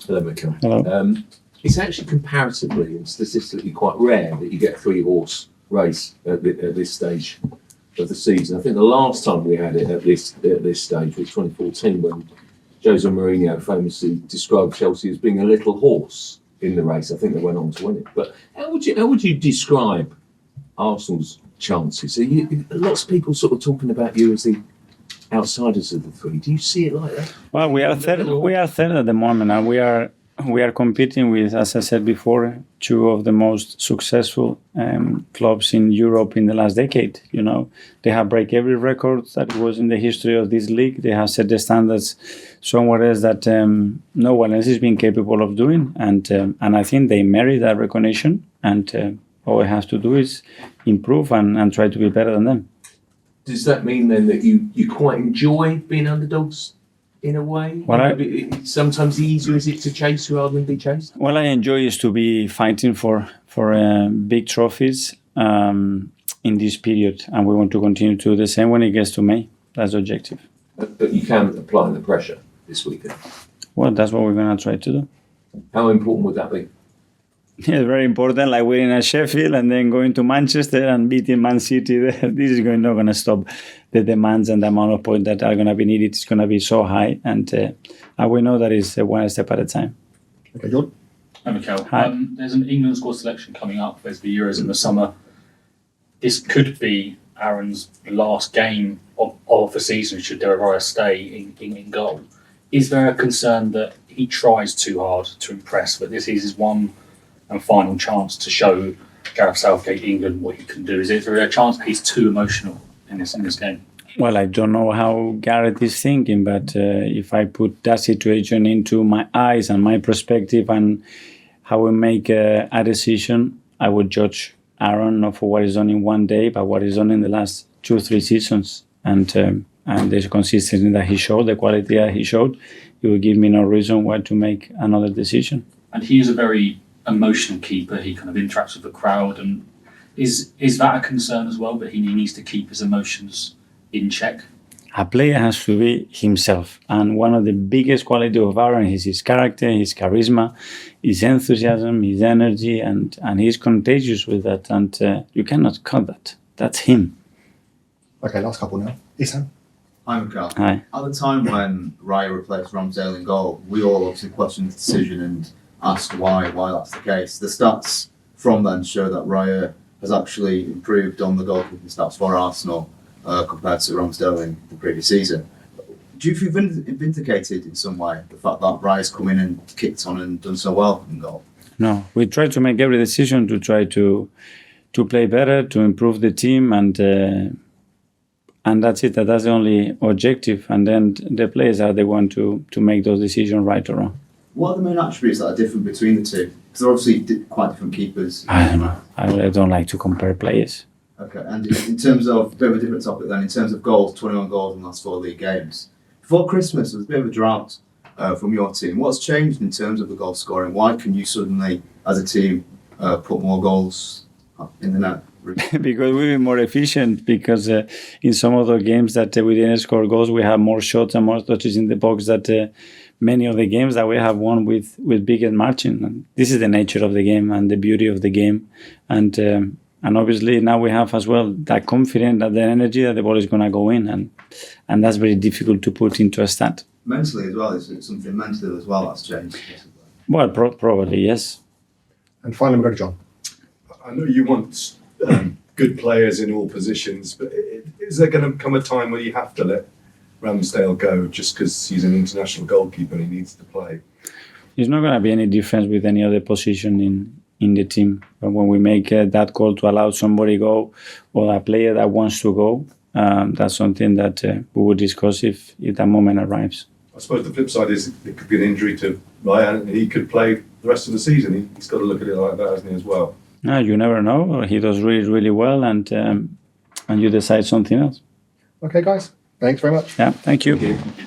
Hello, Mikel. Hello. It's actually comparatively and statistically quite rare that you get a three-horse race at this stage of the season. I think the last time we had it at this stage was 2014, when Jose Mourinho famously described Chelsea as being a little horse in the race. I think they went on to win it. But how would you describe Arsenal's chances? Lots of people sort of talking about you as the outsiders of the three. Do you see it like that? Well, we are third. We are third at the moment, and we are competing with, as I said before, two of the most successful clubs in Europe in the last decade. You know, they have break every record that was in the history of this league. They have set the standards somewhere else that no one else has been capable of doing, and I think they merit that recognition. And all we have to do is improve and try to be better than them. Does that mean then that you quite enjoy being underdogs in a way? Well, sometimes easier is it to chase rather than be chased? What I enjoy is to be fighting for big trophies in this period, and we want to continue to do the same when it gets to May. That's the objective. But you can apply the pressure this weekend. Well, that's what we're going to try to do. How important would that be? Yeah, very important, like winning at Sheffield and then going to Manchester and beating Man City there. This is not going to stop the demands, and the amount of points that are going to be needed is going to be so high. And we know that is one step at a time. Okay, John. Hi, Mikel. Hi. There's an England squad selection coming up. There's the Euros in the summer. This could be Aaron's last game of the season, should Raya stay in goal. Is there a concern that he tries too hard to impress, but this is his one and final chance to show Gareth Southgate England what he can do? Is there a chance that he's too emotional in this game? Well, I don't know how Gareth is thinking, but if I put that situation into my eyes and my perspective and how we make a decision, I would judge Aaron not for what he's done in one day, but what he's done in the last 2-3 seasons. And the consistency that he showed, the quality that he showed, it will give me no reason why to make another decision. And he is a very emotional keeper. He kind of interacts with the crowd, and is that a concern as well, that he needs to keep his emotions in check? A player has to be himself, and one of the biggest qualities of Aaron is his character, his charisma, his enthusiasm, his energy, and he's contagious with that, and you cannot cut that. That's him. Okay, last couple now. Isan. Hi, Mikel. Hi. At the time when Raya replaced Ramsdale in goal, we all obviously questioned the decision and asked why that's the case. The stats from then show that Raya has actually improved on the goalkeeping stats for Arsenal compared to Ramsdale in the previous season. Do you feel vindicated in some way, the fact that Raya's come in and kicked on and done so well in goal? No, we try to make every decision to try to play better, to improve the team, and that's it. That's the only objective. And then the players are the one to make those decisions, right or wrong. What are the main attributes that are different between the two? Because they're obviously quite different keepers. I don't know. I don't like to compare players. Okay, and in terms of, a bit of a different topic then, in terms of goals, 21 goals in the last 4 league games. Before Christmas, there was a bit of a drought from your team. What's changed in terms of the goal scoring? Why can you suddenly, as a team, put more goals in the net? Because we've been more efficient, because in some of the games that we didn't score goals, we have more shots and more touches in the box that many of the games that we have won with bigger margin. And this is the nature of the game and the beauty of the game. And obviously now we have as well that confidence, that the energy that the ball is going to go in. And that's very difficult to put into a stat. Mentally as well, is it something mentally as well that's changed? Well, probably, yes. And finally, we go to John. I know you want good players in all positions, but is there going to come a time where you have to let Ramsdale go just because he's an international goalkeeper and he needs to play? It's not going to be any difference with any other position in the team. But when we make that call to allow somebody go, or a player that wants to go, that's something that we will discuss if that moment arrives. I suppose the flip side is it could be an injury to Raya and he could play the rest of the season. He's got to look at it like that, hasn't he, as well? No, you never know. He does really, really well, and you decide something else. Okay, guys. Thanks very much. Yeah, thank you. Thank you.